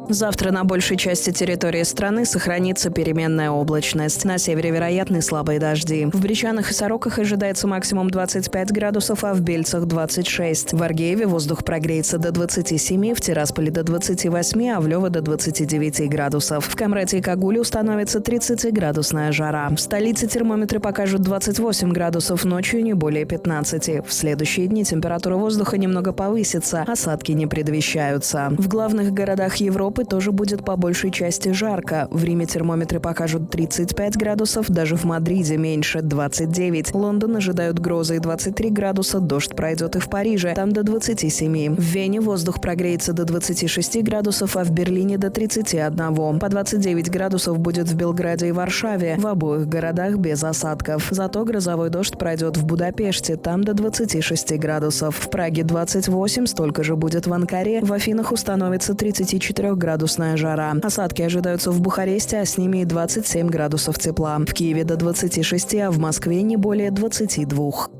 Завтра на большей части территории страны сохранится переменная облачность. На севере вероятны слабые дожди. В Бричанах и Сороках ожидается максимум 25 градусов, а в Бельцах 26. В Аргееве воздух прогреется до 27, в Тирасполе до 28, а в Лёво до 29 градусов. В Камрате и Кагуле установится 30-градусная жара. В столице термометры покажут 28 градусов, ночью не более 15. В следующие дни температура воздуха немного повысится, осадки не предвещаются. В главных городах Европы тоже будет по большей части жарко. В Риме термометры покажут 35 градусов, даже в Мадриде меньше – 29. Лондон ожидают грозы и 23 градуса, дождь пройдет и в Париже, там до 27. В Вене воздух прогреется до 26 градусов, а в Берлине до 31. По 29 градусов будет в Белграде и Варшаве, в обоих городах без осадков. Зато грозовой дождь пройдет в Будапеште, там до 26 градусов. В Праге 28, столько же будет в Анкаре, в Афинах установится 34-градусная жара. Осадки ожидаются в Бухаресте, а с ними и 27 градусов тепла. В Киеве до 26, а в Москве не более 22.